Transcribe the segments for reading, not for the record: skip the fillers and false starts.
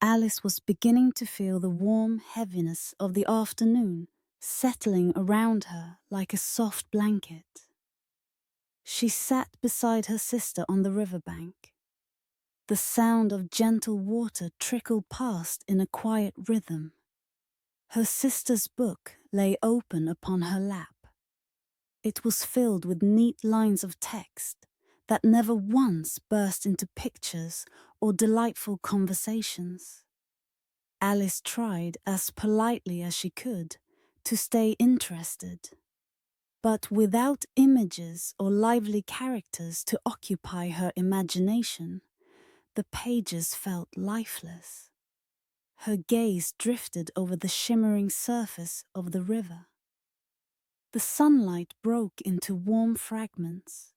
Alice was beginning to feel the warm heaviness of the afternoon settling around her like a soft blanket. She sat beside her sister on the riverbank. The sound of gentle water trickled past in a quiet rhythm. Her sister's book lay open upon her lap. It was filled with neat lines of text that never once burst into pictures or delightful conversations. Alice tried as politely as she could to stay interested, but without images or lively characters to occupy her imagination, the pages felt lifeless. Her gaze drifted over the shimmering surface of the river. The sunlight broke into warm fragments,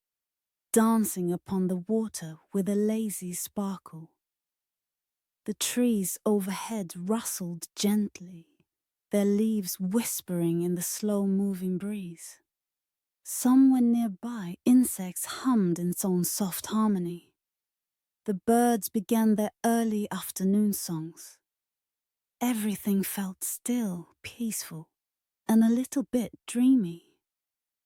dancing upon the water with a lazy sparkle. The trees overhead rustled gently, their leaves whispering in the slow-moving breeze. Somewhere nearby, insects hummed in its own soft harmony. The birds began their early afternoon songs. Everything felt still, peaceful, and a little bit dreamy.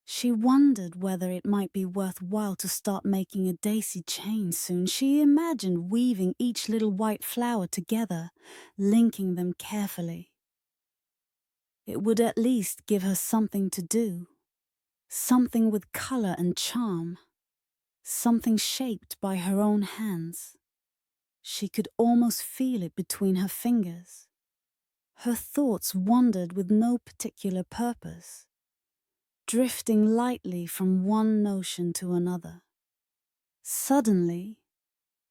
She wondered whether it might be worthwhile to start making a daisy chain soon. She imagined weaving each little white flower together, linking them carefully. It would at least give her something to do, something with color and charm, something shaped by her own hands. She could almost feel it between her fingers. Her thoughts wandered with no particular purpose, drifting lightly from one notion to another. Suddenly,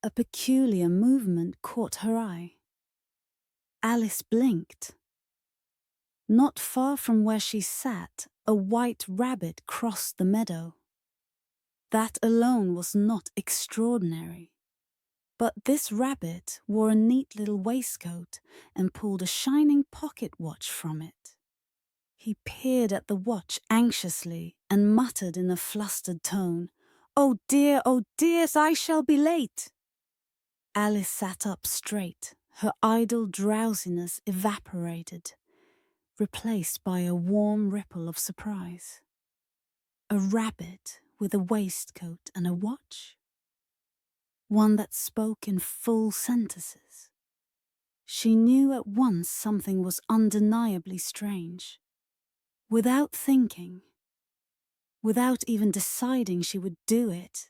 a peculiar movement caught her eye. Alice blinked. Not far from where she sat, a white rabbit crossed the meadow. That alone was not extraordinary. But this rabbit wore a neat little waistcoat and pulled a shining pocket watch from it. He peered at the watch anxiously and muttered in a flustered tone, oh dear, I shall be late." Alice sat up straight, her idle drowsiness evaporated, replaced by a warm ripple of surprise. A rabbit with a waistcoat and a watch? One that spoke in full sentences. She knew at once something was undeniably strange. Without thinking, without even deciding she would do it,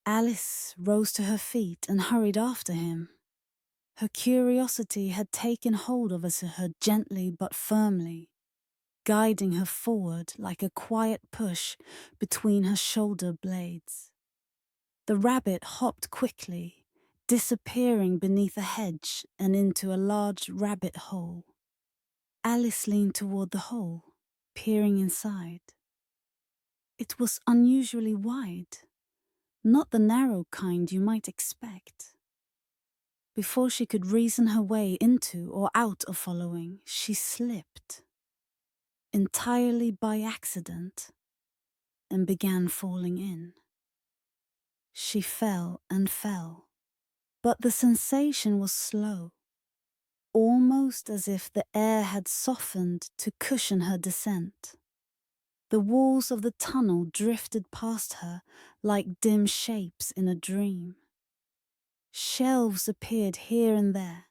Alice rose to her feet and hurried after him. Her curiosity had taken hold of her gently but firmly, guiding her forward like a quiet push between her shoulder blades. The rabbit hopped quickly, disappearing beneath a hedge and into a large rabbit hole. Alice leaned toward the hole, peering inside. It was unusually wide, not the narrow kind you might expect. Before she could reason her way into or out of following, she slipped, entirely by accident, and began falling in. She fell and fell, but the sensation was slow, almost as if the air had softened to cushion her descent. The walls of the tunnel drifted past her like dim shapes in a dream. Shelves appeared here and there,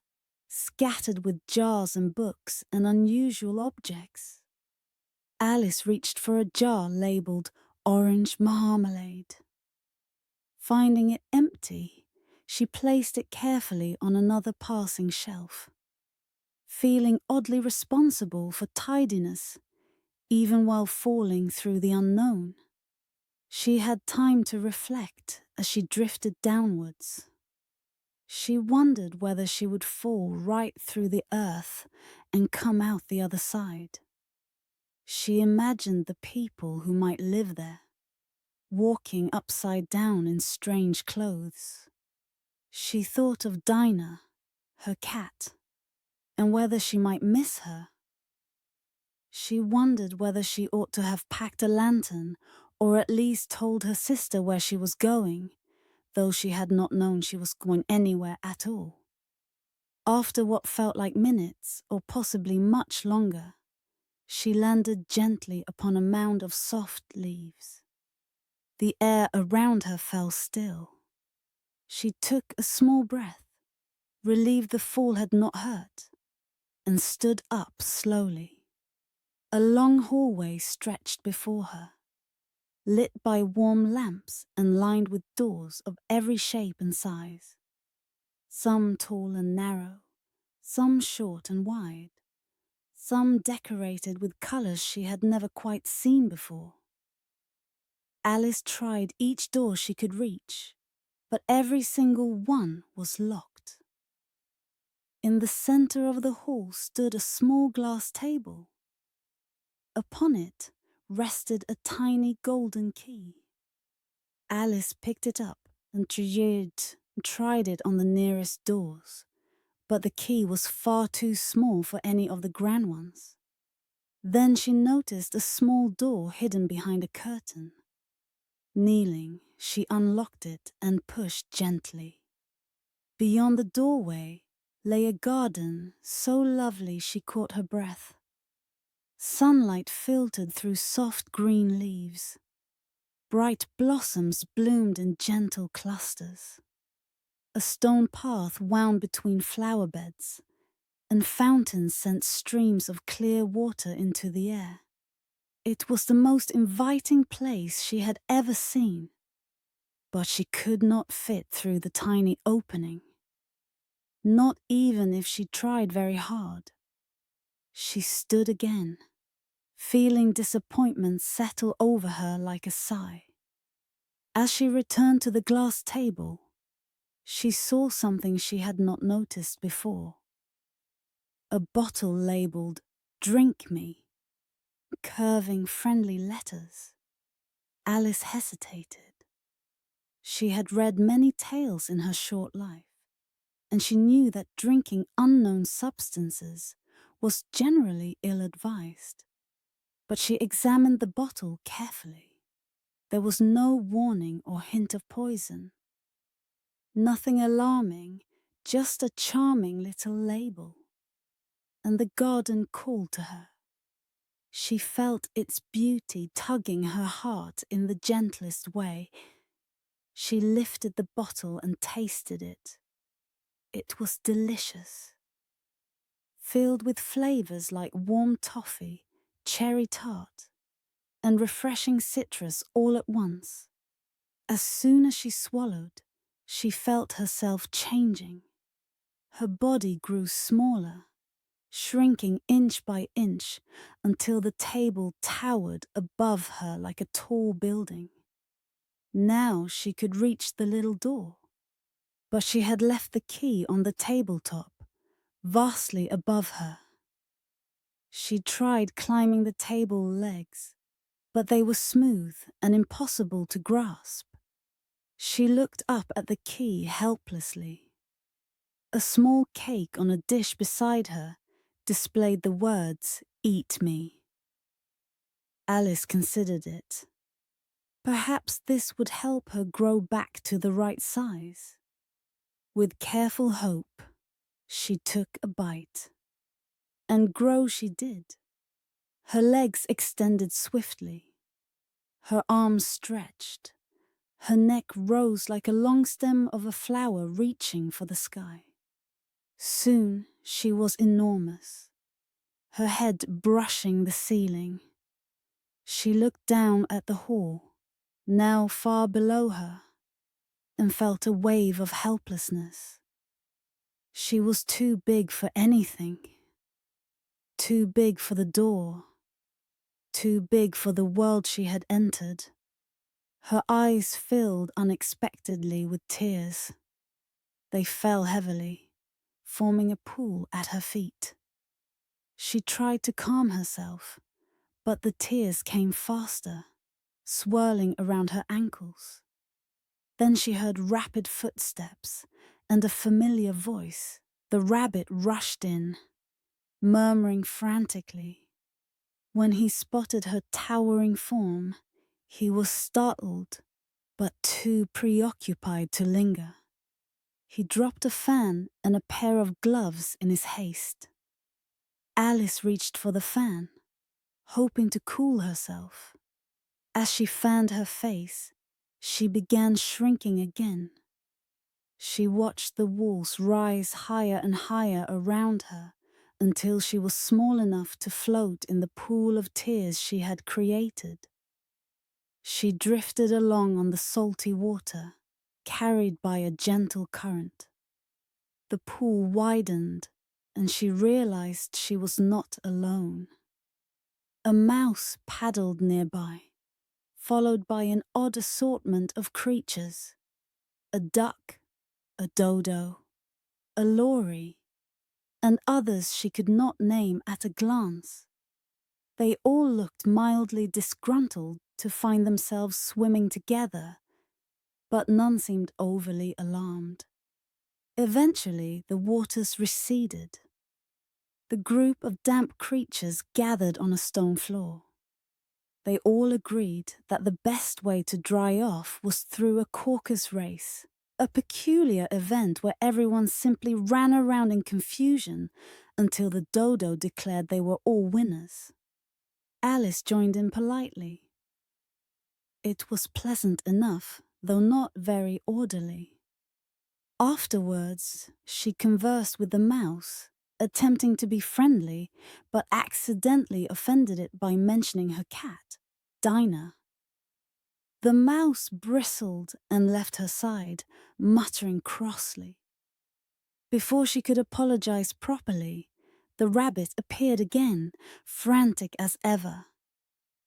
scattered with jars and books and unusual objects. Alice reached for a jar labeled orange marmalade. Finding it empty, she placed it carefully on another passing shelf. Feeling oddly responsible for tidiness, even while falling through the unknown, she had time to reflect as she drifted downwards. She wondered whether she would fall right through the earth and come out the other side. She imagined the people who might live there, walking upside down in strange clothes. She thought of Dinah, her cat, and whether she might miss her. She wondered whether she ought to have packed a lantern or at least told her sister where she was going, though she had not known she was going anywhere at all. After what felt like minutes, or possibly much longer, she landed gently upon a mound of soft leaves. The air around her fell still. She took a small breath, relieved the fall had not hurt, and stood up slowly. A long hallway stretched before her, lit by warm lamps and lined with doors of every shape and size. Some tall and narrow, some short and wide, some decorated with colors she had never quite seen before. Alice tried each door she could reach, but every single one was locked. In the center of the hall stood a small glass table. Upon it rested a tiny golden key. Alice picked it up and tried it on the nearest doors, but the key was far too small for any of the grand ones. Then she noticed a small door hidden behind a curtain. Kneeling, she unlocked it and pushed gently. Beyond the doorway lay a garden so lovely she caught her breath. Sunlight filtered through soft green leaves. Bright blossoms bloomed in gentle clusters. A stone path wound between flower beds, and fountains sent streams of clear water into the air. It was the most inviting place she had ever seen, but she could not fit through the tiny opening. Not even if she tried very hard. She stood again, feeling disappointment settle over her like a sigh. As she returned to the glass table, she saw something she had not noticed before. A bottle labeled "Drink Me," curving friendly letters. Alice hesitated. She had read many tales in her short life, and she knew that drinking unknown substances was generally ill-advised. But she examined the bottle carefully. There was no warning or hint of poison. Nothing alarming, just a charming little label. And the garden called to her. She felt its beauty tugging her heart in the gentlest way. She lifted the bottle and tasted it. It was delicious. Filled with flavors like warm toffee, cherry tart, and refreshing citrus all at once. As soon as she swallowed, she felt herself changing. Her body grew smaller, shrinking inch by inch until the table towered above her like a tall building. Now she could reach the little door, but she had left the key on the tabletop, vastly above her. She tried climbing the table legs, but they were smooth and impossible to grasp. She looked up at the key helplessly. A small cake on a dish beside her displayed the words, "Eat me." Alice considered it. Perhaps this would help her grow back to the right size. With careful hope, she took a bite. And grow she did. Her legs extended swiftly. Her arms stretched. Her neck rose like a long stem of a flower reaching for the sky. Soon she was enormous, her head brushing the ceiling. She looked down at the hall, now far below her, and felt a wave of helplessness. She was too big for anything. Too big for the door. Too big for the world she had entered. Her eyes filled unexpectedly with tears. They fell heavily, forming a pool at her feet. She tried to calm herself, but the tears came faster, swirling around her ankles. Then she heard rapid footsteps and a familiar voice. The rabbit rushed in, murmuring frantically. When he spotted her towering form, he was startled, but too preoccupied to linger. He dropped a fan and a pair of gloves in his haste. Alice reached for the fan, hoping to cool herself. As she fanned her face, she began shrinking again. She watched the walls rise higher and higher around her until she was small enough to float in the pool of tears she had created. She drifted along on the salty water, carried by a gentle current. The pool widened, and she realized she was not alone. A mouse paddled nearby, followed by an odd assortment of creatures: a duck, a dodo, a lory, and others she could not name at a glance. They all looked mildly disgruntled to find themselves swimming together, but none seemed overly alarmed. Eventually, the waters receded. The group of damp creatures gathered on a stone floor. They all agreed that the best way to dry off was through a caucus race, a peculiar event where everyone simply ran around in confusion until the dodo declared they were all winners. Alice joined in politely. It was pleasant enough, though not very orderly. Afterwards, she conversed with the mouse, attempting to be friendly, but accidentally offended it by mentioning her cat, Dinah. The mouse bristled and left her side, muttering crossly. Before she could apologize properly, the rabbit appeared again, frantic as ever.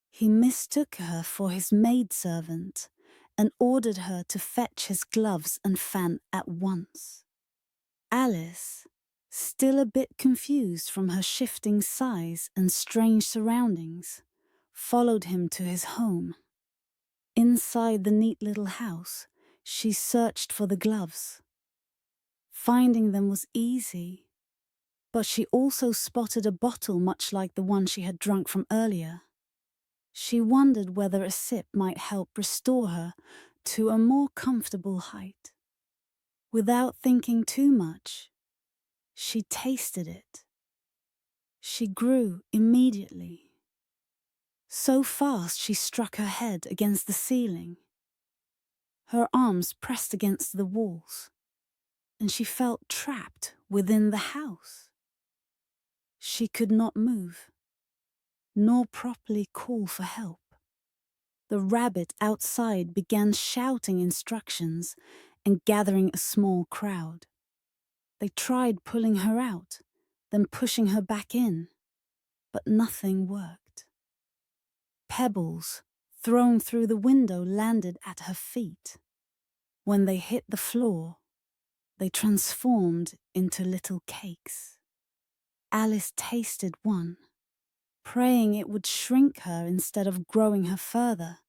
He mistook her for his maidservant and ordered her to fetch his gloves and fan at once. Alice, still a bit confused from her shifting size and strange surroundings, followed him to his home. Inside the neat little house, she searched for the gloves. Finding them was easy, but she also spotted a bottle much like the one she had drunk from earlier. She wondered whether a sip might help restore her to a more comfortable height. Without thinking too much, she tasted it. She grew immediately. So fast she struck her head against the ceiling. Her arms pressed against the walls, and she felt trapped within the house. She could not move, nor properly call for help. The rabbit outside began shouting instructions and gathering a small crowd. They tried pulling her out, then pushing her back in, but nothing worked. Pebbles thrown through the window landed at her feet. When they hit the floor, they transformed into little cakes. Alice tasted one, praying it would shrink her instead of growing her further.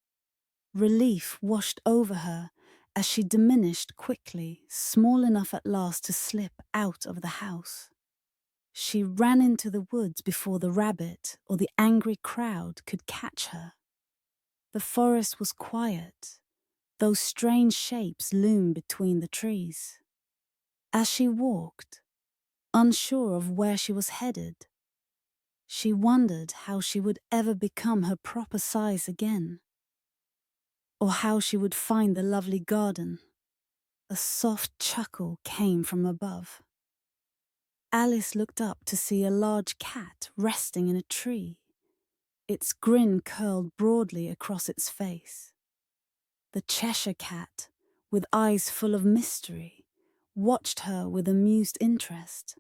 Relief washed over her as she diminished quickly, small enough at last to slip out of the house. She ran into the woods before the rabbit or the angry crowd could catch her. The forest was quiet, though strange shapes loomed between the trees. As she walked, unsure of where she was headed, she wondered how she would ever become her proper size again, or how she would find the lovely garden. A soft chuckle came from above. Alice looked up to see a large cat resting in a tree. Its grin curled broadly across its face. The Cheshire Cat, with eyes full of mystery, watched her with amused interest.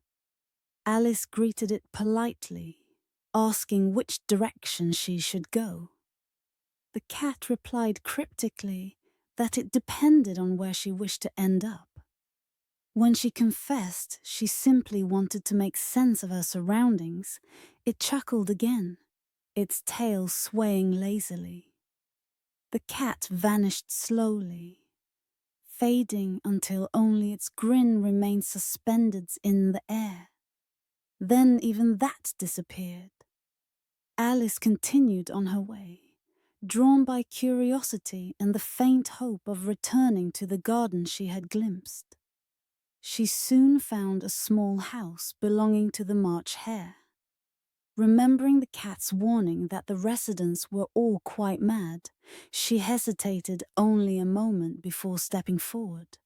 Alice greeted it politely, asking which direction she should go. The cat replied cryptically that it depended on where she wished to end up. When she confessed she simply wanted to make sense of her surroundings, it chuckled again, its tail swaying lazily. The cat vanished slowly, fading until only its grin remained suspended in the air. Then even that disappeared. Alice continued on her way, drawn by curiosity and the faint hope of returning to the garden she had glimpsed. She soon found a small house belonging to the March Hare. Remembering the cat's warning that the residents were all quite mad, she hesitated only a moment before stepping forward.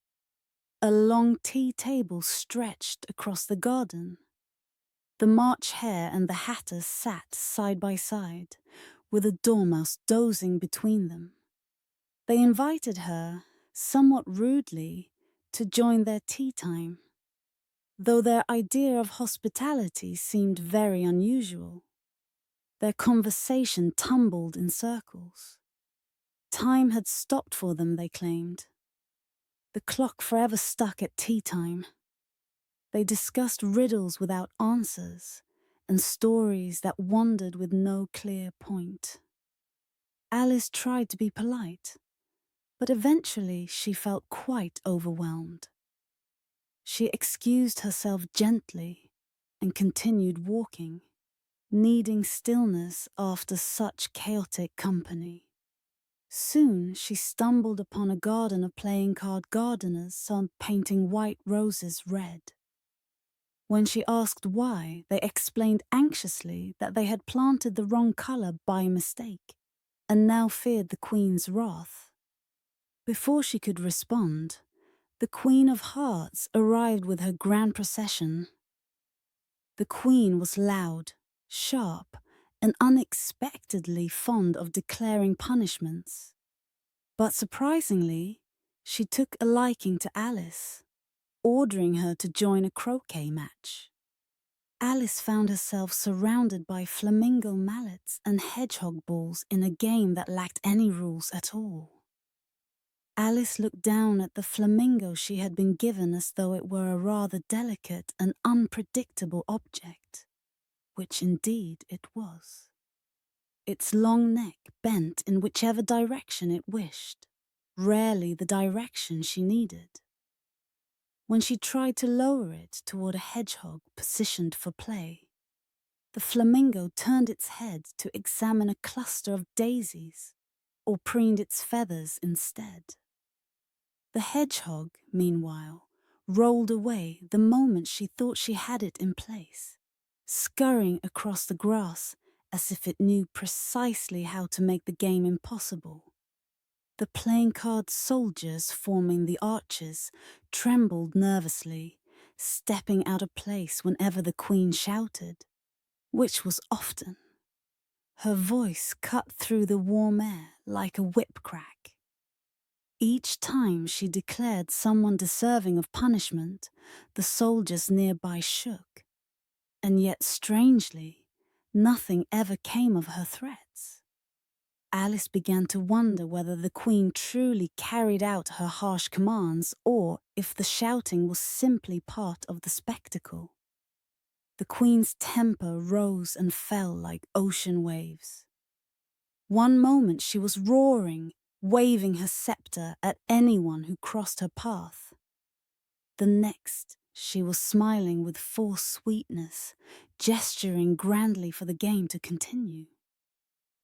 A long tea table stretched across the garden. The March Hare and the Hatter sat side by side, with a dormouse dozing between them. They invited her, somewhat rudely, to join their tea time, though their idea of hospitality seemed very unusual. Their conversation tumbled in circles. Time had stopped for them, they claimed. The clock forever stuck at tea time. They discussed riddles without answers and stories that wandered with no clear point. Alice tried to be polite, but eventually she felt quite overwhelmed. She excused herself gently and continued walking, needing stillness after such chaotic company. Soon she stumbled upon a garden of playing card gardeners painting white roses red. When she asked why, they explained anxiously that they had planted the wrong color by mistake and now feared the Queen's wrath. Before she could respond, the Queen of Hearts arrived with her grand procession. The Queen was loud, sharp, and unexpectedly fond of declaring punishments. But surprisingly, she took a liking to Alice, ordering her to join a croquet match. Alice found herself surrounded by flamingo mallets and hedgehog balls in a game that lacked any rules at all. Alice looked down at the flamingo she had been given as though it were a rather delicate and unpredictable object, which indeed it was. Its long neck bent in whichever direction it wished, rarely the direction she needed. When she tried to lower it toward a hedgehog positioned for play, the flamingo turned its head to examine a cluster of daisies or preened its feathers instead. The hedgehog, meanwhile, rolled away the moment she thought she had it in place, scurrying across the grass as if it knew precisely how to make the game impossible. The playing card soldiers forming the arches trembled nervously, stepping out of place whenever the Queen shouted, which was often. Her voice cut through the warm air like a whip crack. Each time she declared someone deserving of punishment, the soldiers nearby shook. And yet, strangely, nothing ever came of her threats. Alice began to wonder whether the Queen truly carried out her harsh commands or if the shouting was simply part of the spectacle. The Queen's temper rose and fell like ocean waves. One moment she was roaring, waving her scepter at anyone who crossed her path. The next, she was smiling with forced sweetness, gesturing grandly for the game to continue.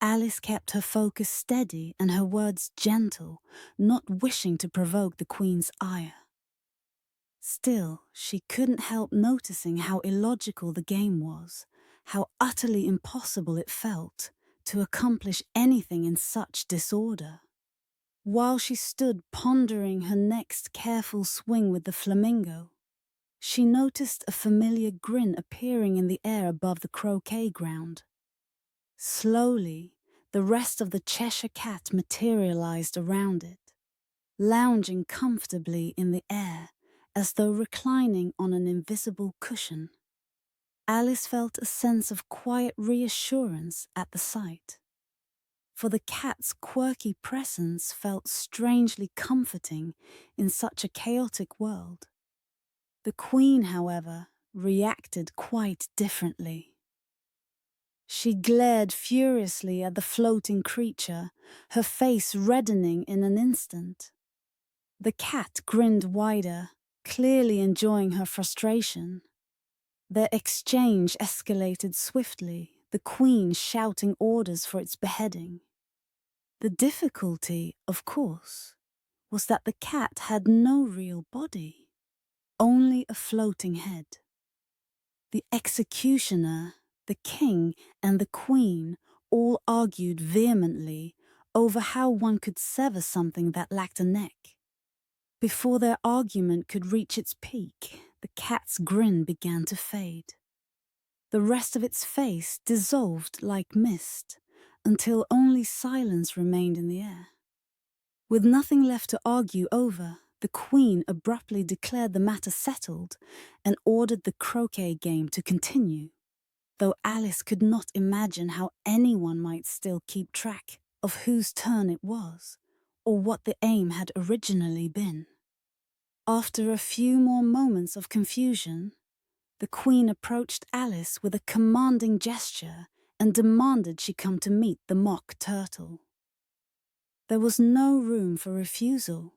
Alice kept her focus steady and her words gentle, not wishing to provoke the Queen's ire. Still, she couldn't help noticing how illogical the game was, how utterly impossible it felt to accomplish anything in such disorder. While she stood pondering her next careful swing with the flamingo, she noticed a familiar grin appearing in the air above the croquet ground. Slowly, the rest of the Cheshire Cat materialized around it, lounging comfortably in the air as though reclining on an invisible cushion. Alice felt a sense of quiet reassurance at the sight, for the cat's quirky presence felt strangely comforting in such a chaotic world. The Queen, however, reacted quite differently. She glared furiously at the floating creature, her face reddening in an instant. The cat grinned wider, clearly enjoying her frustration. Their exchange escalated swiftly, the Queen shouting orders for its beheading. The difficulty, of course, was that the cat had no real body. only a floating head. The executioner, the king, and the queen all argued vehemently over how one could sever something that lacked a neck. Before their argument could reach its peak, the cat's grin began to fade. The rest of its face dissolved like mist, until only silence remained in the air. With nothing left to argue over, the queen abruptly declared the matter settled and ordered the croquet game to continue, though Alice could not imagine how anyone might still keep track of whose turn it was, or what the aim had originally been. After a few more moments of confusion, the queen approached Alice with a commanding gesture and demanded she come to meet the mock turtle. There was no room for refusal.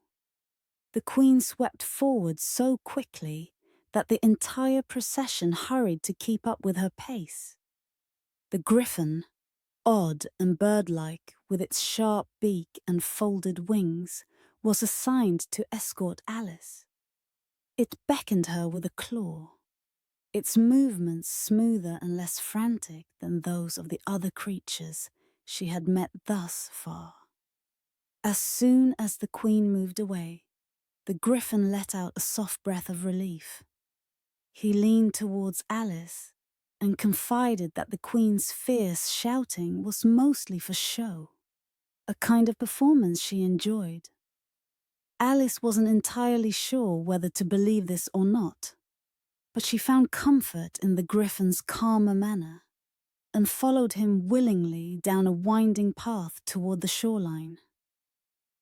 The queen swept forward so quickly that the entire procession hurried to keep up with her pace. The griffin, odd and bird-like with its sharp beak and folded wings, was assigned to escort Alice. It beckoned her with a claw, its movements smoother and less frantic than those of the other creatures she had met thus far. As soon as the queen moved away, the griffin let out a soft breath of relief. He leaned towards Alice and confided that the queen's fierce shouting was mostly for show, a kind of performance she enjoyed. Alice wasn't entirely sure whether to believe this or not, but she found comfort in the griffin's calmer manner and followed him willingly down a winding path toward the shoreline.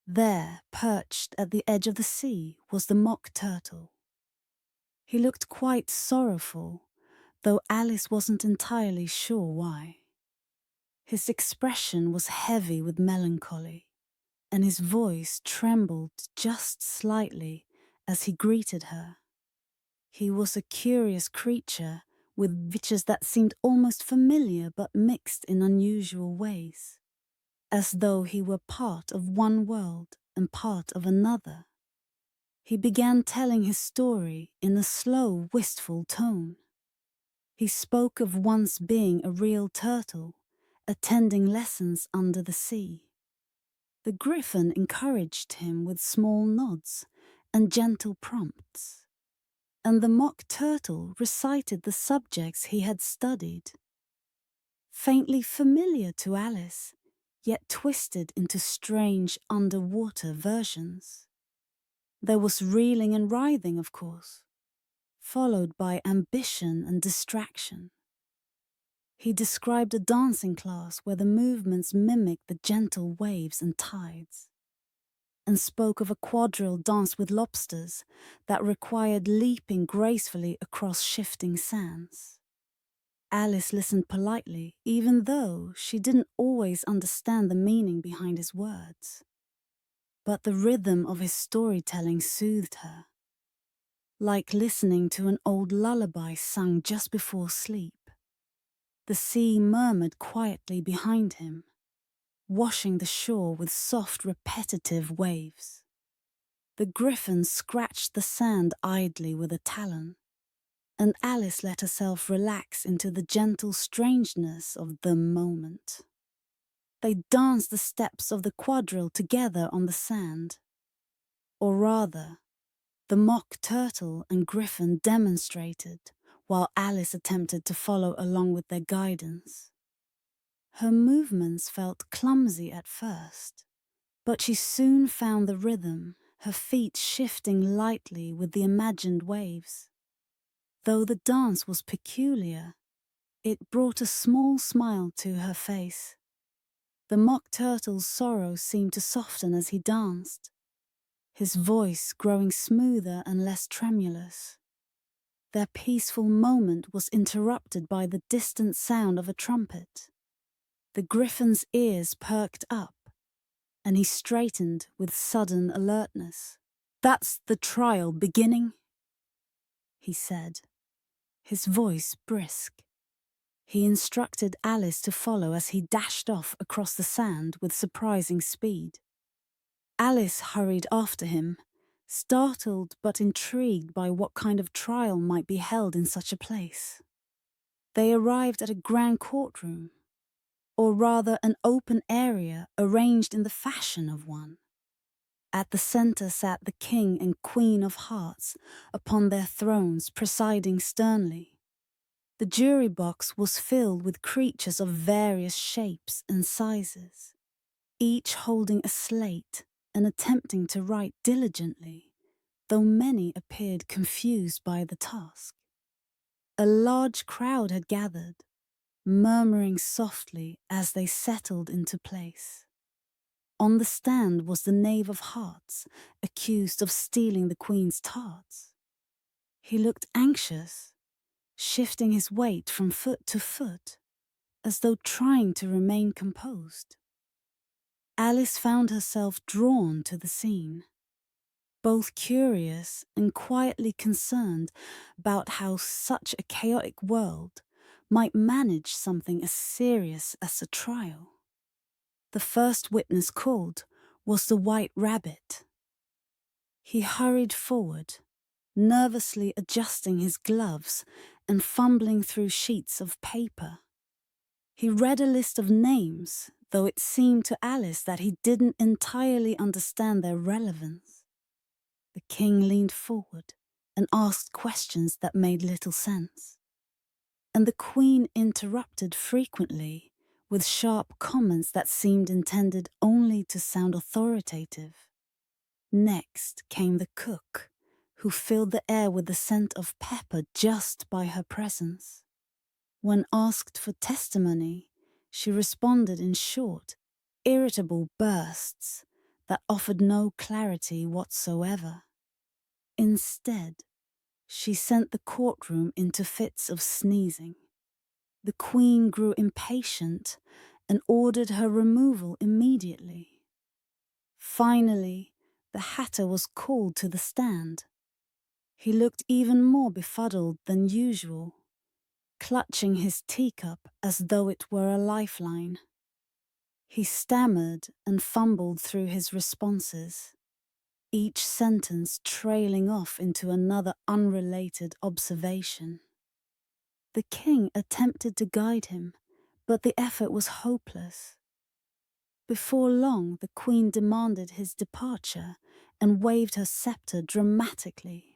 There, perched at the edge of the sea, was the mock turtle. He looked quite sorrowful, though Alice wasn't entirely sure why. His expression was heavy with melancholy, and his voice trembled just slightly as he greeted her. He was a curious creature with features that seemed almost familiar but mixed in unusual ways, as though he were part of one world and part of another. He began telling his story in a slow, wistful tone. He spoke of once being a real turtle, attending lessons under the sea. The griffin encouraged him with small nods and gentle prompts, and the mock turtle recited the subjects he had studied. Faintly familiar to Alice, yet twisted into strange underwater versions. There was reeling and writhing, of course, followed by ambition and distraction. He described a dancing class where the movements mimicked the gentle waves and tides, and spoke of a quadrille dance with lobsters that required leaping gracefully across shifting sands. Alice listened politely, even though she didn't always understand the meaning behind his words. But the rhythm of his storytelling soothed her, like listening to an old lullaby sung just before sleep. The sea murmured quietly behind him, washing the shore with soft, repetitive waves. The griffin scratched the sand idly with a talon, and Alice let herself relax into the gentle strangeness of the moment. They danced the steps of the quadrille together on the sand. Or rather, the mock turtle and griffin demonstrated, while Alice attempted to follow along with their guidance. Her movements felt clumsy at first, but she soon found the rhythm, her feet shifting lightly with the imagined waves. Though the dance was peculiar, it brought a small smile to her face. The mock turtle's sorrow seemed to soften as he danced, his voice growing smoother and less tremulous. Their peaceful moment was interrupted by the distant sound of a trumpet. The griffin's ears perked up, and he straightened with sudden alertness. "That's the trial beginning," he said, his voice brisk. He instructed Alice to follow as he dashed off across the sand with surprising speed. Alice hurried after him, startled but intrigued by what kind of trial might be held in such a place. They arrived at a grand courtroom, or rather an open area arranged in the fashion of one. At the center sat the King and Queen of Hearts upon their thrones, presiding sternly. The jury box was filled with creatures of various shapes and sizes, each holding a slate and attempting to write diligently, though many appeared confused by the task. A large crowd had gathered, murmuring softly as they settled into place. On the stand was the Knave of Hearts, accused of stealing the Queen's tarts. He looked anxious, shifting his weight from foot to foot, as though trying to remain composed. Alice found herself drawn to the scene, both curious and quietly concerned about how such a chaotic world might manage something as serious as a trial. The first witness called was the White Rabbit. He hurried forward, nervously adjusting his gloves and fumbling through sheets of paper. He read a list of names, though it seemed to Alice that he didn't entirely understand their relevance. The King leaned forward and asked questions that made little sense, and the Queen interrupted frequently with sharp comments that seemed intended only to sound authoritative. Next came the cook, who filled the air with the scent of pepper just by her presence. When asked for testimony, she responded in short, irritable bursts that offered no clarity whatsoever. Instead, she sent the courtroom into fits of sneezing. The Queen grew impatient and ordered her removal immediately. Finally, the Hatter was called to the stand. He looked even more befuddled than usual, clutching his teacup as though it were a lifeline. He stammered and fumbled through his responses, each sentence trailing off into another unrelated observation. The King attempted to guide him, but the effort was hopeless. Before long, the Queen demanded his departure and waved her scepter dramatically.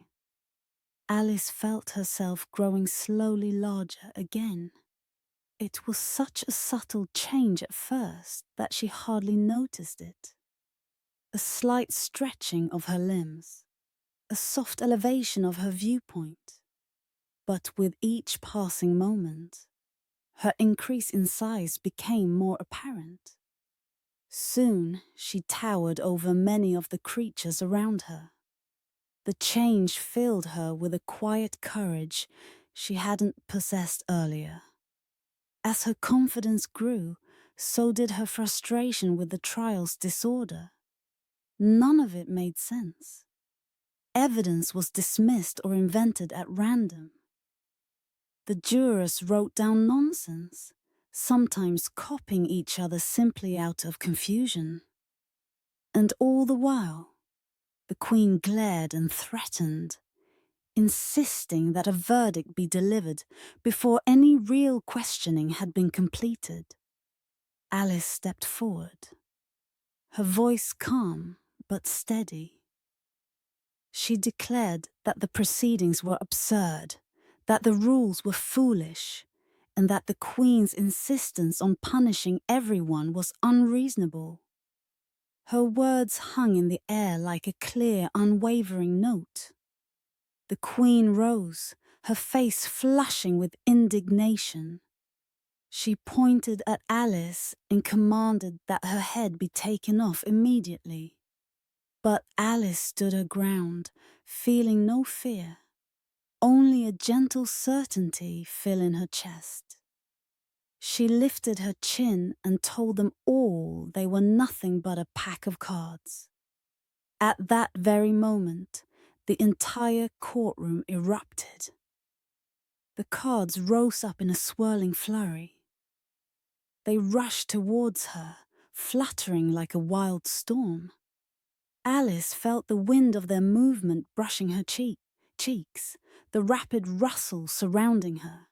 Alice felt herself growing slowly larger again. It was such a subtle change at first that she hardly noticed it. A slight stretching of her limbs, a soft elevation of her viewpoint. But with each passing moment, her increase in size became more apparent. Soon she towered over many of the creatures around her. The change filled her with a quiet courage she hadn't possessed earlier. As her confidence grew, so did her frustration with the trial's disorder. None of it made sense. Evidence was dismissed or invented at random. The jurors wrote down nonsense, sometimes copying each other simply out of confusion. And all the while, the Queen glared and threatened, insisting that a verdict be delivered before any real questioning had been completed. Alice stepped forward, her voice calm but steady. She declared that the proceedings were absurd, that the rules were foolish, and that the Queen's insistence on punishing everyone was unreasonable. Her words hung in the air like a clear, unwavering note. The Queen rose, her face flushing with indignation. She pointed at Alice and commanded that her head be taken off immediately. But Alice stood her ground, feeling no fear, only a gentle certainty fill in her chest. She lifted her chin and told them all they were nothing but a pack of cards. At that very moment, the entire courtroom erupted. The cards rose up in a swirling flurry. They rushed towards her, fluttering like a wild storm. Alice felt the wind of their movement brushing her cheeks, the rapid rustle surrounding her.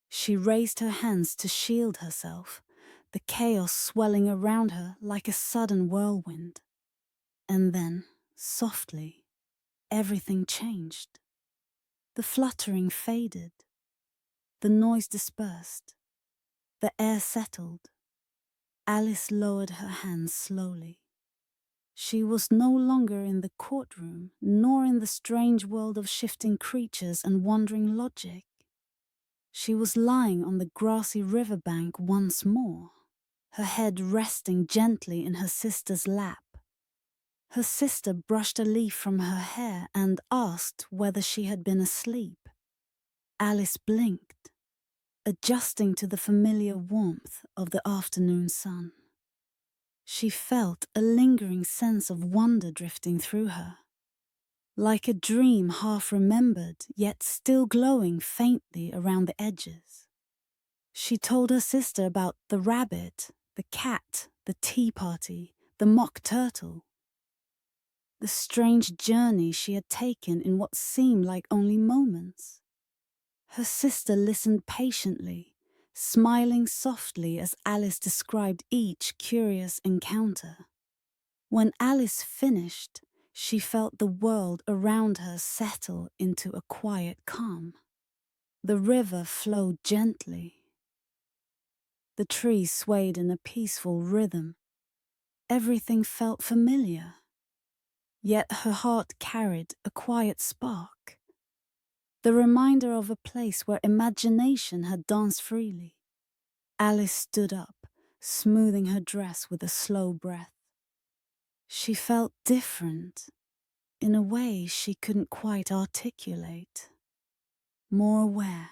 She raised her hands to shield herself, the chaos swelling around her like a sudden whirlwind. And then, softly, everything changed. The fluttering faded. The noise dispersed. The air settled. Alice lowered her hands slowly. She was no longer in the courtroom, nor in the strange world of shifting creatures and wandering logic. She was lying on the grassy riverbank once more, her head resting gently in her sister's lap. Her sister brushed a leaf from her hair and asked whether she had been asleep. Alice blinked, adjusting to the familiar warmth of the afternoon sun. She felt a lingering sense of wonder drifting through her, like a dream half remembered yet still glowing faintly around the edges. She told her sister about the rabbit, the cat, the tea party, the mock turtle, the strange journey she had taken in what seemed like only moments. Her sister listened patiently, smiling softly as Alice described each curious encounter. When Alice finished, she felt the world around her settle into a quiet calm. The river flowed gently. The trees swayed in a peaceful rhythm. Everything felt familiar. Yet her heart carried a quiet spark, the reminder of a place where imagination had danced freely. Alice stood up, smoothing her dress with a slow breath. She felt different, in a way she couldn't quite articulate. More aware,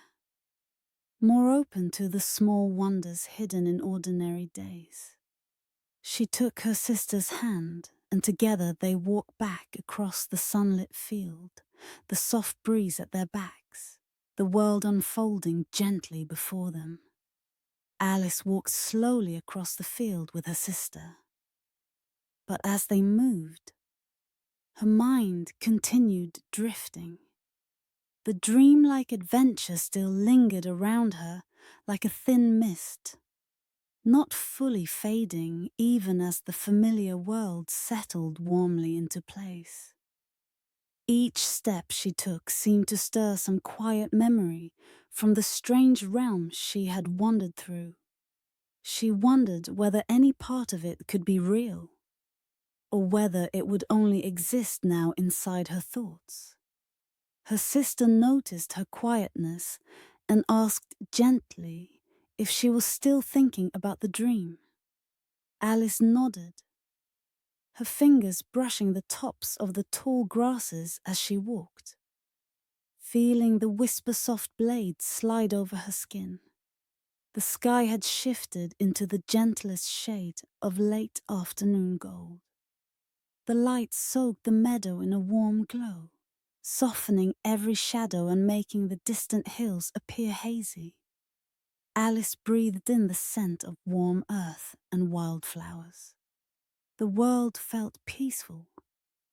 more open to the small wonders hidden in ordinary days. She took her sister's hand, and together they walked back across the sunlit field, the soft breeze at their backs, the world unfolding gently before them. Alice walked slowly across the field with her sister. But as they moved, her mind continued drifting. The dreamlike adventure still lingered around her like a thin mist, not fully fading even as the familiar world settled warmly into place. Each step she took seemed to stir some quiet memory from the strange realm she had wandered through. She wondered whether any part of it could be real, or whether it would only exist now inside her thoughts. Her sister noticed her quietness and asked gently if she was still thinking about the dream. Alice nodded, her fingers brushing the tops of the tall grasses as she walked, feeling the whisper-soft blades slide over her skin. The sky had shifted into the gentlest shade of late afternoon gold. The light soaked the meadow in a warm glow, softening every shadow and making the distant hills appear hazy. Alice breathed in the scent of warm earth and wildflowers. The world felt peaceful,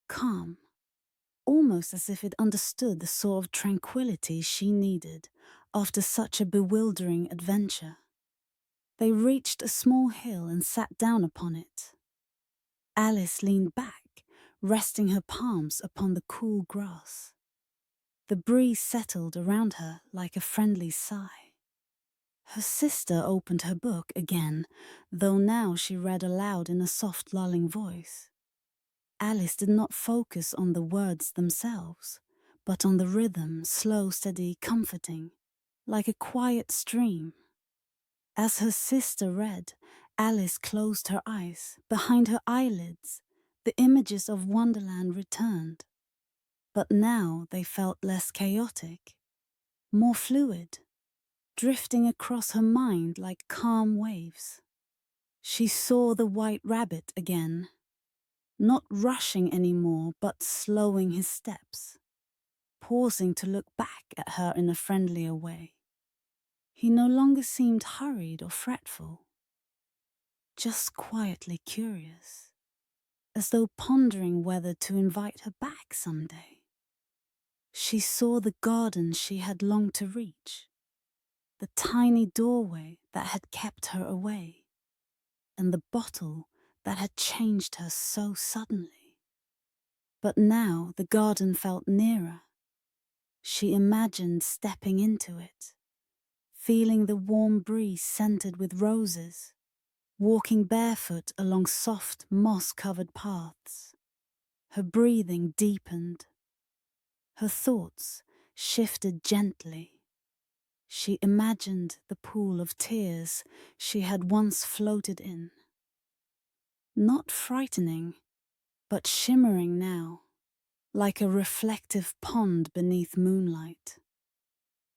calm, almost as if it understood the sort of tranquility she needed after such a bewildering adventure. They reached a small hill and sat down upon it. Alice leaned back, resting her palms upon the cool grass. The breeze settled around her like a friendly sigh. Her sister opened her book again, though now she read aloud in a soft, lulling voice. Alice did not focus on the words themselves, but on the rhythm, slow, steady, comforting, like a quiet stream. As her sister read, Alice closed her eyes. Behind her eyelids, the images of Wonderland returned. But now they felt less chaotic, more fluid, drifting across her mind like calm waves. She saw the white rabbit again, not rushing anymore, but slowing his steps, pausing to look back at her in a friendlier way. He no longer seemed hurried or fretful, just quietly curious. as though pondering whether to invite her back someday. She saw the garden she had longed to reach, the tiny doorway that had kept her away, and the bottle that had changed her so suddenly. But now the garden felt nearer. She imagined stepping into it, feeling the warm breeze scented with roses, walking barefoot along soft, moss-covered paths. Her breathing deepened. Her thoughts shifted gently. She imagined the pool of tears she had once floated in. Not frightening, but shimmering now, like a reflective pond beneath moonlight.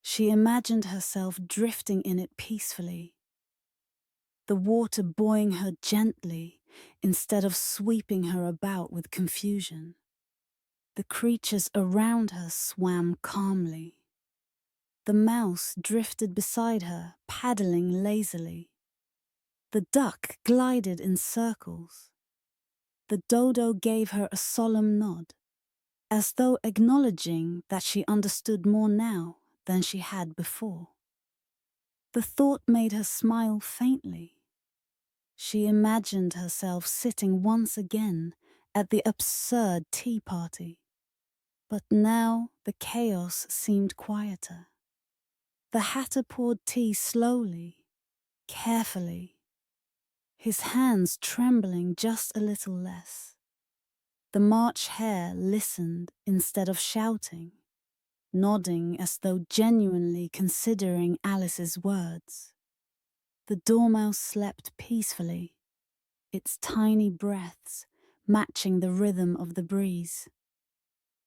She imagined herself drifting in it peacefully, the water buoying her gently instead of sweeping her about with confusion. The creatures around her swam calmly. The mouse drifted beside her, paddling lazily. The duck glided in circles. The dodo gave her a solemn nod, as though acknowledging that she understood more now than she had before. The thought made her smile faintly. She imagined herself sitting once again at the absurd tea party. But now the chaos seemed quieter. The hatter poured tea slowly, carefully, his hands trembling just a little less. The March hare listened instead of shouting, nodding as though genuinely considering Alice's words. The dormouse slept peacefully, its tiny breaths matching the rhythm of the breeze.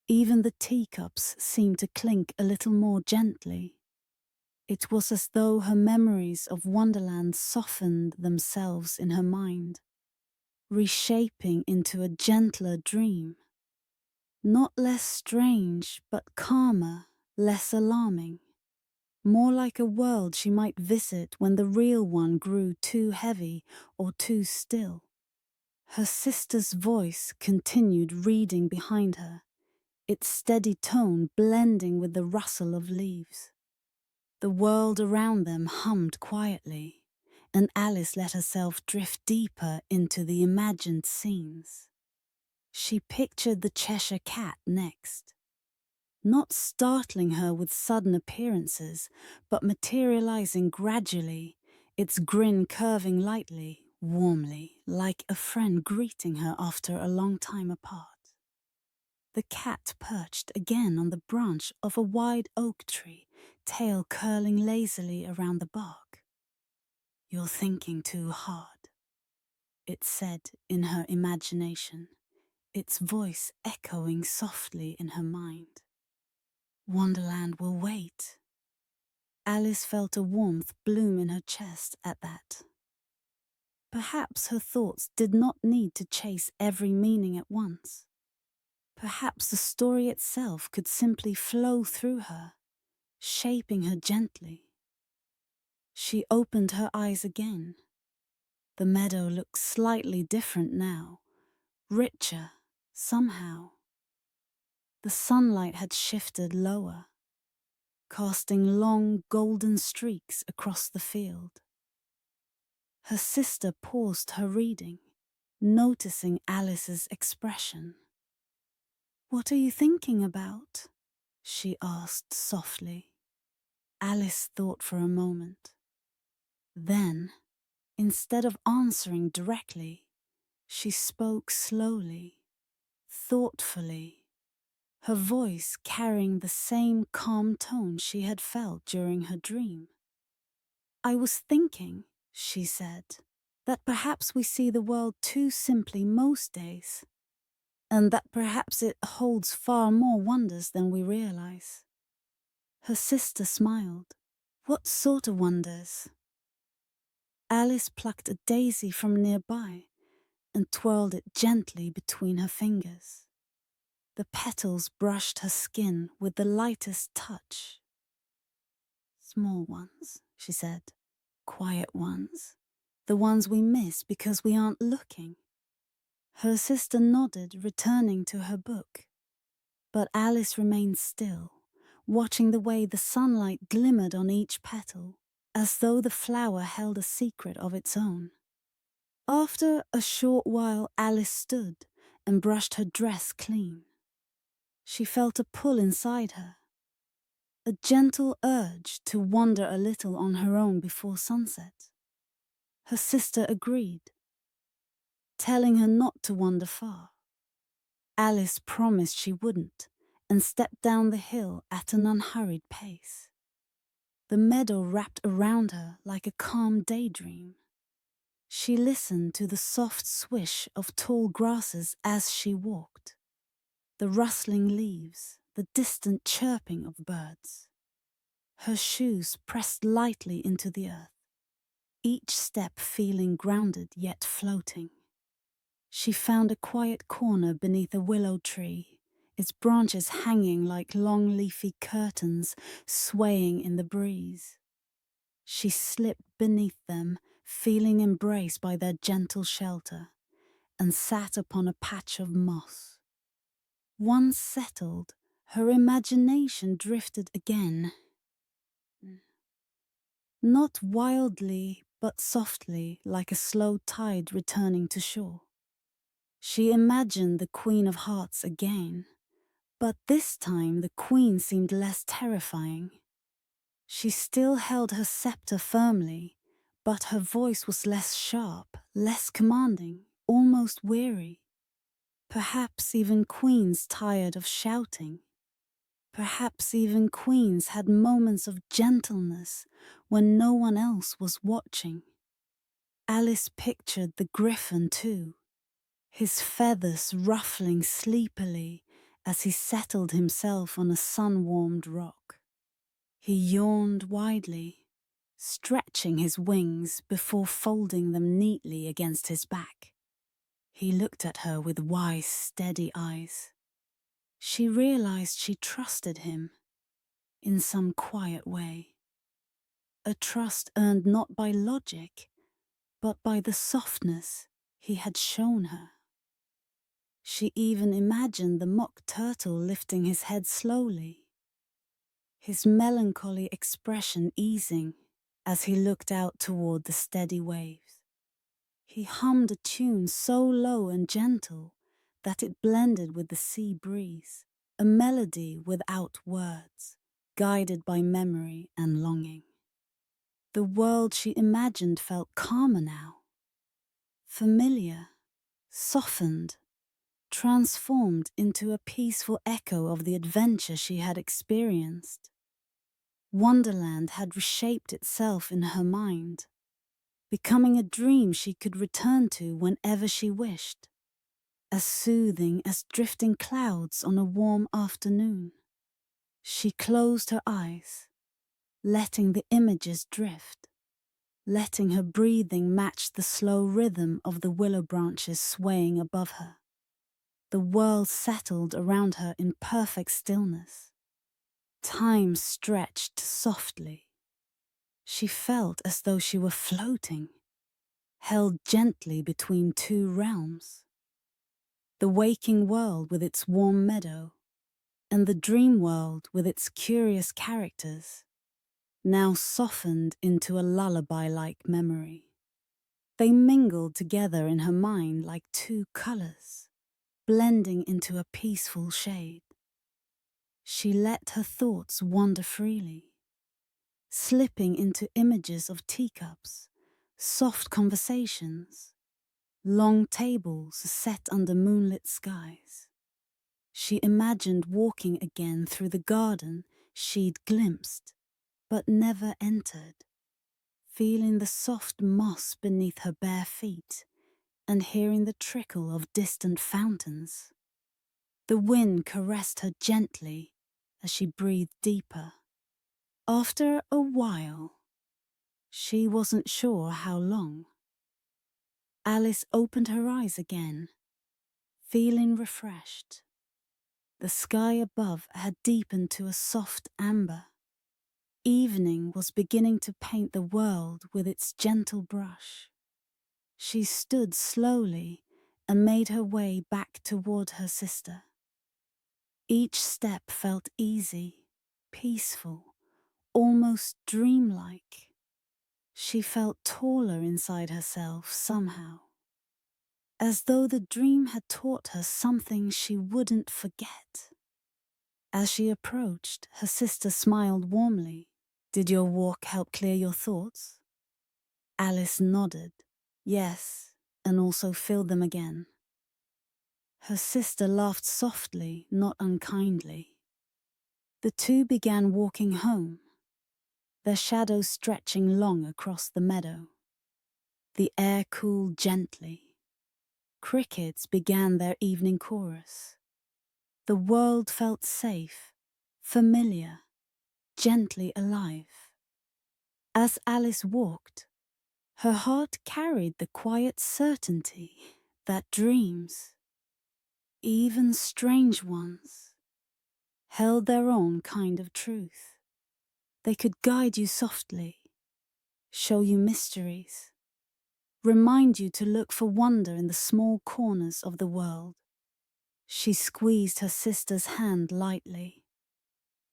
Even the teacups seemed to clink a little more gently. It was as though her memories of Wonderland softened themselves in her mind, reshaping into a gentler dream. Not less strange, but calmer, less alarming. More like a world she might visit when the real one grew too heavy or too still. Her sister's voice continued reading behind her, its steady tone blending with the rustle of leaves. The world around them hummed quietly, and Alice let herself drift deeper into the imagined scenes. She pictured the Cheshire Cat next, not startling her with sudden appearances, but materializing gradually, its grin curving lightly, warmly, like a friend greeting her after a long time apart. The cat perched again on the branch of a wide oak tree, tail curling lazily around the bark. "You're thinking too hard," it said in her imagination, its voice echoing softly in her mind. "Wonderland will wait." Alice felt a warmth bloom in her chest at that. Perhaps her thoughts did not need to chase every meaning at once. Perhaps the story itself could simply flow through her, shaping her gently. She opened her eyes again. The meadow looked slightly different now, richer, somehow. The sunlight had shifted lower, casting long golden streaks across the field. Her sister paused her reading, noticing Alice's expression. "What are you thinking about?" she asked softly. Alice thought for a moment. Then, instead of answering directly, she spoke slowly, thoughtfully, her voice carrying the same calm tone she had felt during her dream. "I was thinking," she said, "that perhaps we see the world too simply most days, and that perhaps it holds far more wonders than we realize." Her sister smiled. "What sort of wonders?" Alice plucked a daisy from nearby and twirled it gently between her fingers. The petals brushed her skin with the lightest touch. "Small ones," she said. "Quiet ones. The ones we miss because we aren't looking." Her sister nodded, returning to her book. But Alice remained still, watching the way the sunlight glimmered on each petal, as though the flower held a secret of its own. After a short while, Alice stood and brushed her dress clean. She felt a pull inside her, a gentle urge to wander a little on her own before sunset. Her sister agreed, telling her not to wander far. Alice promised she wouldn't and stepped down the hill at an unhurried pace. The meadow wrapped around her like a calm daydream. She listened to the soft swish of tall grasses as she walked, the rustling leaves, the distant chirping of birds. Her shoes pressed lightly into the earth, each step feeling grounded yet floating. She found a quiet corner beneath a willow tree, its branches hanging like long leafy curtains swaying in the breeze. She slipped beneath them, feeling embraced by their gentle shelter, and sat upon a patch of moss. Once settled, her imagination drifted again. Not wildly, but softly, like a slow tide returning to shore. She imagined the Queen of Hearts again, but this time the Queen seemed less terrifying. She still held her scepter firmly, but her voice was less sharp, less commanding, almost weary. Perhaps even queens tired of shouting. Perhaps even queens had moments of gentleness when no one else was watching. Alice pictured the griffin too, his feathers ruffling sleepily as he settled himself on a sun-warmed rock. He yawned widely, stretching his wings before folding them neatly against his back. He looked at her with wise, steady eyes. She realized she trusted him in some quiet way. A trust earned not by logic, but by the softness he had shown her. She even imagined the mock turtle lifting his head slowly, his melancholy expression easing as he looked out toward the steady waves. He hummed a tune so low and gentle that it blended with the sea breeze, a melody without words, guided by memory and longing. The world she imagined felt calmer now, familiar, softened, transformed into a peaceful echo of the adventure she had experienced. Wonderland had reshaped itself in her mind, becoming a dream she could return to whenever she wished, as soothing as drifting clouds on a warm afternoon. She closed her eyes, letting the images drift, letting her breathing match the slow rhythm of the willow branches swaying above her. The world settled around her in perfect stillness. Time stretched softly. She felt as though she were floating, held gently between two realms. The waking world with its warm meadow, and the dream world with its curious characters, now softened into a lullaby-like memory. They mingled together in her mind like two colors, blending into a peaceful shade. She let her thoughts wander freely, slipping into images of teacups, soft conversations, long tables set under moonlit skies. She imagined walking again through the garden she'd glimpsed, but never entered, feeling the soft moss beneath her bare feet and hearing the trickle of distant fountains. The wind caressed her gently as she breathed deeper. After a while, she wasn't sure how long, Alice opened her eyes again, feeling refreshed. The sky above had deepened to a soft amber. Evening was beginning to paint the world with its gentle brush. She stood slowly and made her way back toward her sister. Each step felt easy, peaceful, almost dreamlike. She felt taller inside herself somehow, as though the dream had taught her something she wouldn't forget. As she approached, her sister smiled warmly. "Did your walk help clear your thoughts?" Alice nodded, yes, and also filled them again. Her sister laughed softly, not unkindly. The two began walking home, their shadows stretching long across the meadow. The air cooled gently. Crickets began their evening chorus. The world felt safe, familiar, gently alive. As Alice walked, her heart carried the quiet certainty that dreams, even strange ones, held their own kind of truth. They could guide you softly, show you mysteries, remind you to look for wonder in the small corners of the world. She squeezed her sister's hand lightly.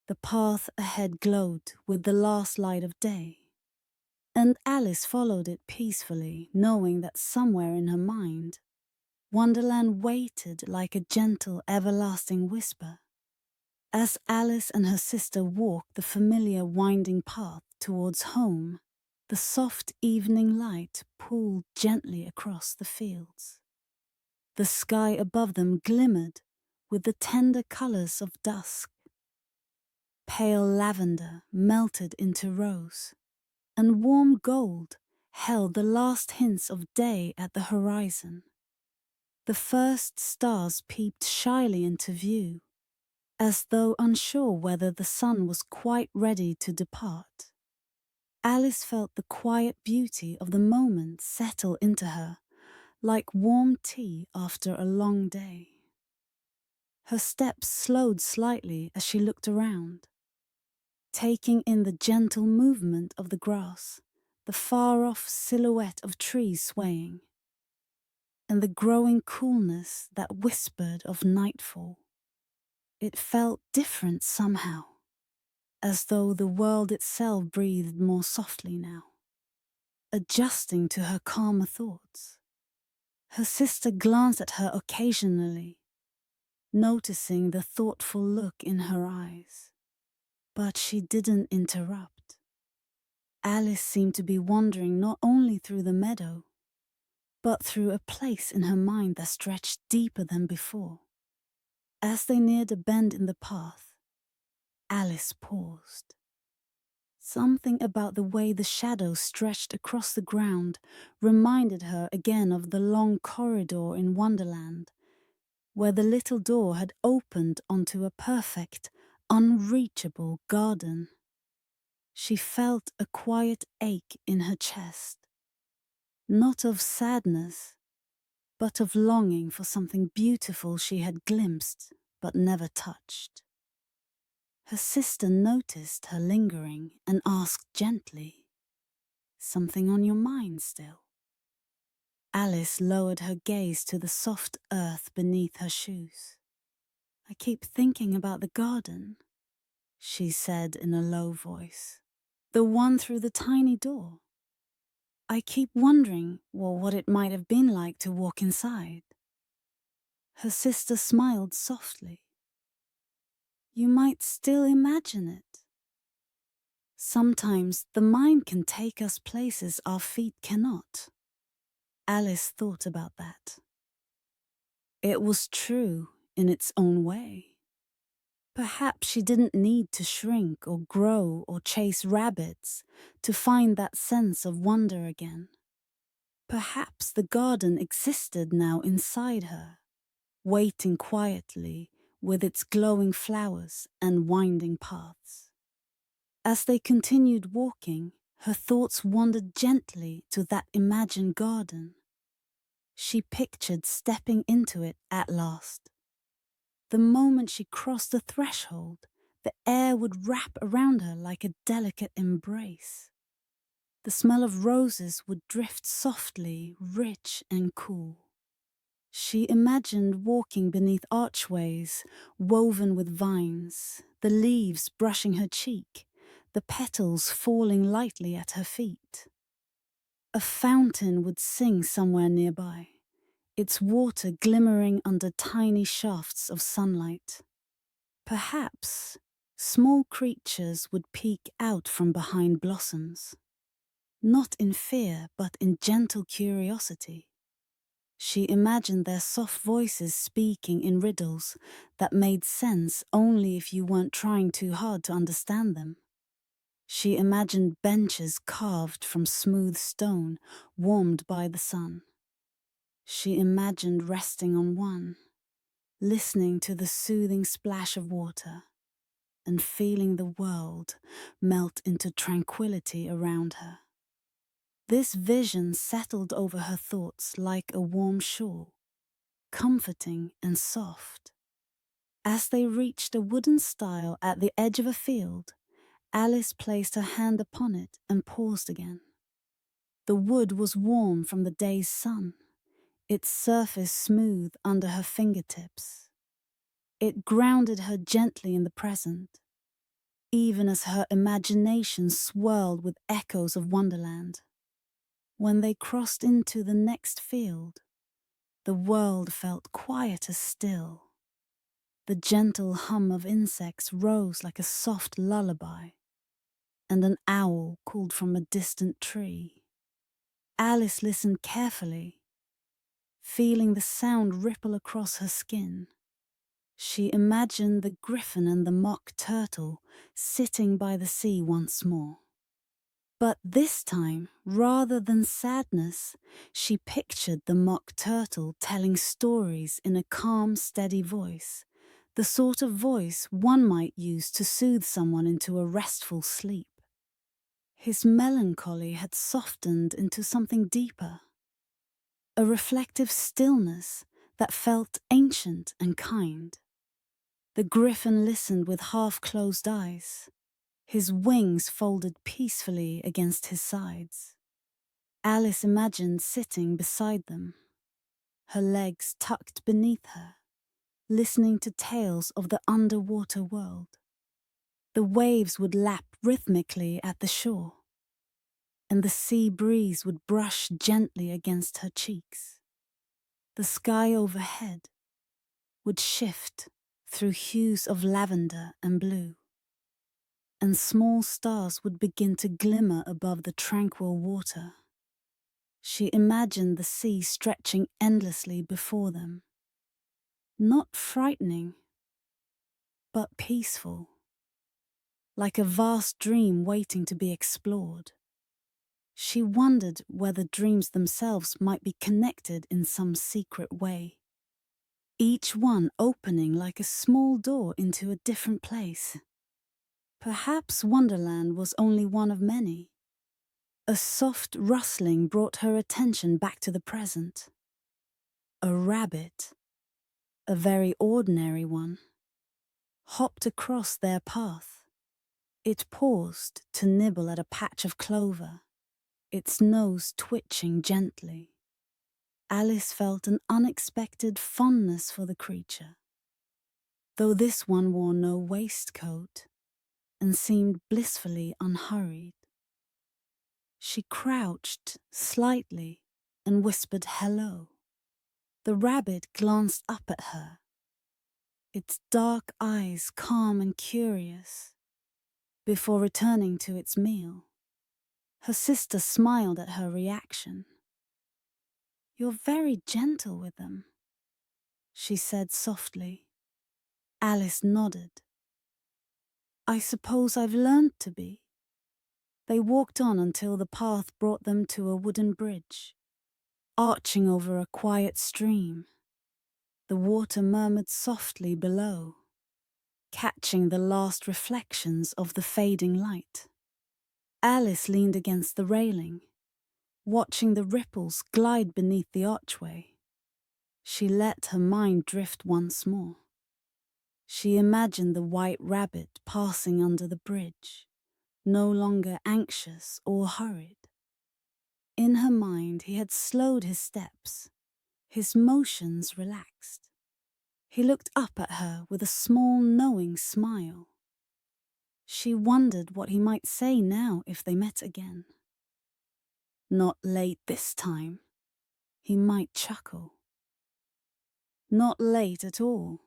The path ahead glowed with the last light of day, and Alice followed it peacefully, knowing that somewhere in her mind, Wonderland waited like a gentle, everlasting whisper. As Alice and her sister walked the familiar winding path towards home, the soft evening light pooled gently across the fields. The sky above them glimmered with the tender colors of dusk. Pale lavender melted into rose, and warm gold held the last hints of day at the horizon. The first stars peeped shyly into view, as though unsure whether the sun was quite ready to depart. Alice felt the quiet beauty of the moment settle into her, like warm tea after a long day. Her steps slowed slightly as she looked around, taking in the gentle movement of the grass, the far-off silhouette of trees swaying, and the growing coolness that whispered of nightfall. It felt different somehow, as though the world itself breathed more softly now, adjusting to her calmer thoughts. Her sister glanced at her occasionally, noticing the thoughtful look in her eyes. But she didn't interrupt. Alice seemed to be wandering not only through the meadow, but through a place in her mind that stretched deeper than before. As they neared a bend in the path, Alice paused. Something about the way the shadows stretched across the ground reminded her again of the long corridor in Wonderland, where the little door had opened onto a perfect, unreachable garden. She felt a quiet ache in her chest, not of sadness, but of longing for something beautiful she had glimpsed but never touched. Her sister noticed her lingering and asked gently, "Something on your mind still?" Alice lowered her gaze to the soft earth beneath her shoes. "I keep thinking about the garden," she said in a low voice. "The one through the tiny door. I keep wondering, what it might have been like to walk inside." Her sister smiled softly. "You might still imagine it. Sometimes the mind can take us places our feet cannot." Alice thought about that. It was true in its own way. Perhaps she didn't need to shrink or grow or chase rabbits to find that sense of wonder again. Perhaps the garden existed now inside her, waiting quietly with its glowing flowers and winding paths. As they continued walking, her thoughts wandered gently to that imagined garden. She pictured stepping into it at last. The moment she crossed the threshold, the air would wrap around her like a delicate embrace. The smell of roses would drift softly, rich and cool. She imagined walking beneath archways woven with vines, the leaves brushing her cheek, the petals falling lightly at her feet. A fountain would sing somewhere nearby, its water glimmering under tiny shafts of sunlight. Perhaps small creatures would peek out from behind blossoms, not in fear but in gentle curiosity. She imagined their soft voices speaking in riddles that made sense only if you weren't trying too hard to understand them. She imagined benches carved from smooth stone, warmed by the sun. She imagined resting on one, listening to the soothing splash of water, and feeling the world melt into tranquility around her. This vision settled over her thoughts like a warm shawl, comforting and soft. As they reached a wooden stile at the edge of a field, Alice placed her hand upon it and paused again. The wood was warm from the day's sun, its surface smooth under her fingertips. It grounded her gently in the present, even as her imagination swirled with echoes of Wonderland. When they crossed into the next field, the world felt quieter still. The gentle hum of insects rose like a soft lullaby, and an owl called from a distant tree. Alice listened carefully, feeling the sound ripple across her skin. She imagined the griffin and the mock turtle sitting by the sea once more. But this time, rather than sadness, she pictured the mock turtle telling stories in a calm, steady voice, the sort of voice one might use to soothe someone into a restful sleep. His melancholy had softened into something deeper, a reflective stillness that felt ancient and kind. The griffin listened with half-closed eyes, his wings folded peacefully against his sides. Alice imagined sitting beside them, her legs tucked beneath her, listening to tales of the underwater world. The waves would lap rhythmically at the shore, and the sea breeze would brush gently against her cheeks. The sky overhead would shift through hues of lavender and blue, and small stars would begin to glimmer above the tranquil water. She imagined the sea stretching endlessly before them, not frightening, but peaceful, like a vast dream waiting to be explored. She wondered whether dreams themselves might be connected in some secret way, each one opening like a small door into a different place. Perhaps Wonderland was only one of many. A soft rustling brought her attention back to the present. A rabbit, a very ordinary one, hopped across their path. It paused to nibble at a patch of clover, its nose twitching gently. Alice felt an unexpected fondness for the creature, though this one wore no waistcoat and seemed blissfully unhurried. She crouched slightly and whispered hello. The rabbit glanced up at her, its dark eyes calm and curious, before returning to its meal. Her sister smiled at her reaction. "You're very gentle with them," she said softly. Alice nodded. "I suppose I've learned to be." They walked on until the path brought them to a wooden bridge, arching over a quiet stream. The water murmured softly below, catching the last reflections of the fading light. Alice leaned against the railing, watching the ripples glide beneath the archway. She let her mind drift once more. She imagined the white rabbit passing under the bridge, no longer anxious or hurried. In her mind, he had slowed his steps, His motions relaxed. He looked up at her with a small, knowing smile. She wondered what he might say now if they met again. Not late this time. He might chuckle. Not late at all.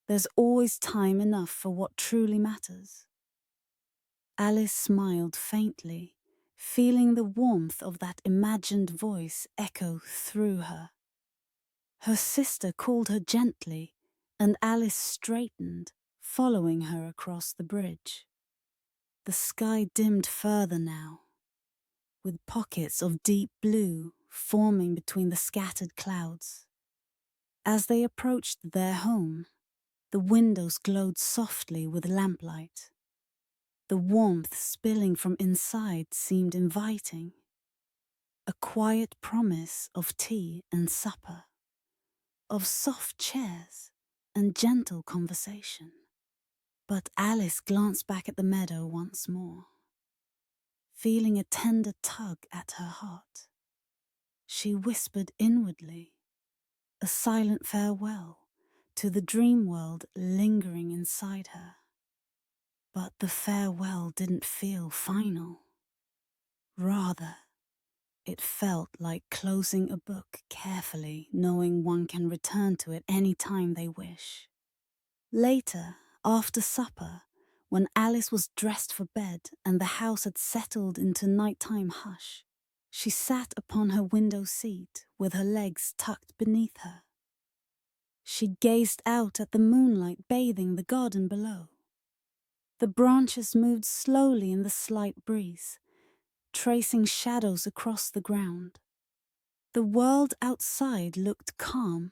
There's always time enough for what truly matters. Alice smiled faintly, feeling the warmth of that imagined voice echo through her. Her sister called her gently, and Alice straightened, following her across the bridge. The sky dimmed further now, with pockets of deep blue forming between the scattered clouds. As they approached their home, the windows glowed softly with lamplight. The warmth spilling from inside seemed inviting, a quiet promise of tea and supper, of soft chairs and gentle conversation. But Alice glanced back at the meadow once more, feeling a tender tug at her heart. She whispered inwardly, a silent farewell to the dream world lingering inside her. But the farewell didn't feel final. Rather, it felt like closing a book carefully, knowing one can return to it any time they wish. Later, after supper, when Alice was dressed for bed and the house had settled into nighttime hush, she sat upon her window seat with her legs tucked beneath her. She gazed out at the moonlight bathing the garden below. The branches moved slowly in the slight breeze, tracing shadows across the ground. The world outside looked calm,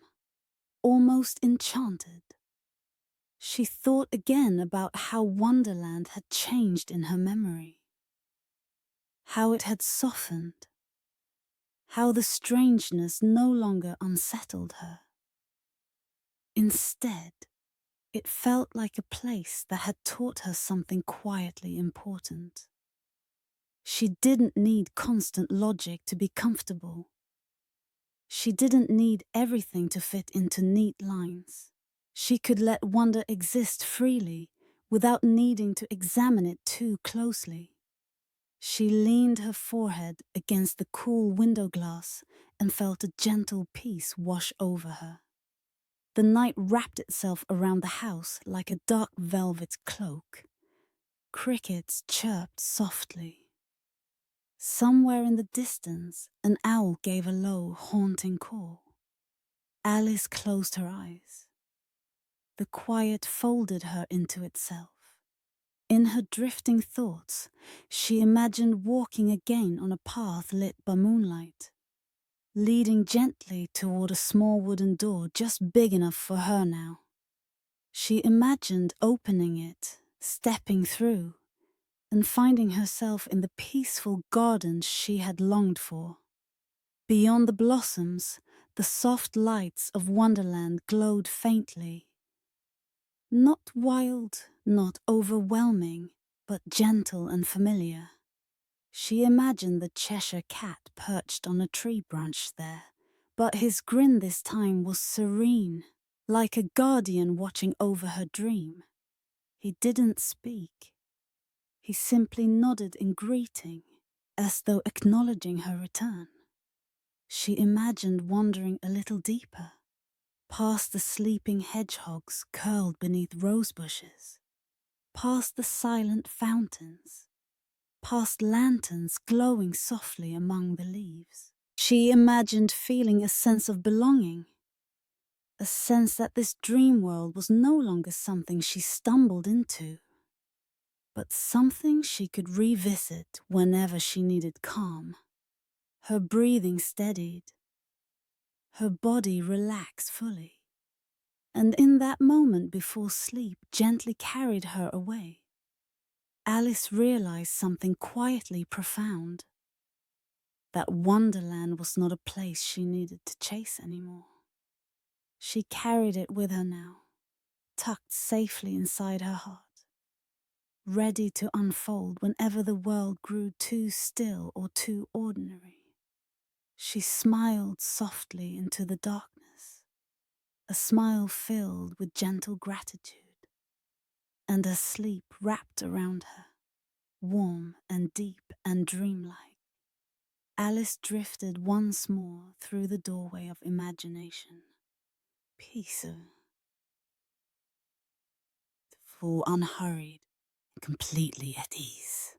almost enchanted. She thought again about how Wonderland had changed in her memory, how it had softened, how the strangeness no longer unsettled her. Instead, it felt like a place that had taught her something quietly important. She didn't need constant logic to be comfortable. She didn't need everything to fit into neat lines. She could let wonder exist freely without needing to examine it too closely. She leaned her forehead against the cool window glass and felt a gentle peace wash over her. The night wrapped itself around the house like a dark velvet cloak. Crickets chirped softly. Somewhere in the distance, an owl gave a low, haunting call. Alice closed her eyes. The quiet folded her into itself. In her drifting thoughts, she imagined walking again on a path lit by moonlight, leading gently toward a small wooden door just big enough for her now. She imagined opening it, stepping through, and finding herself in the peaceful garden she had longed for. Beyond the blossoms, the soft lights of Wonderland glowed faintly. Not wild, not overwhelming, but gentle and familiar. She imagined the Cheshire Cat perched on a tree branch there, but his grin this time was serene, like a guardian watching over her dream. He didn't speak. He simply nodded in greeting, as though acknowledging her return. She imagined wandering a little deeper, past the sleeping hedgehogs curled beneath rose bushes, past the silent fountains, past lanterns glowing softly among the leaves. She imagined feeling a sense of belonging, a sense that this dream world was no longer something she stumbled into, but something she could revisit whenever she needed calm. Her breathing steadied, her body relaxed fully, and in that moment before sleep gently carried her away, Alice realized something quietly profound. That Wonderland was not a place she needed to chase anymore. She carried it with her now, tucked safely inside her heart, ready to unfold whenever the world grew too still or too ordinary. She smiled softly into the darkness, a smile filled with gentle gratitude, and her sleep wrapped around her, warm and deep and dreamlike. Alice drifted once more through the doorway of imagination, peaceful, unhurried, and completely at ease.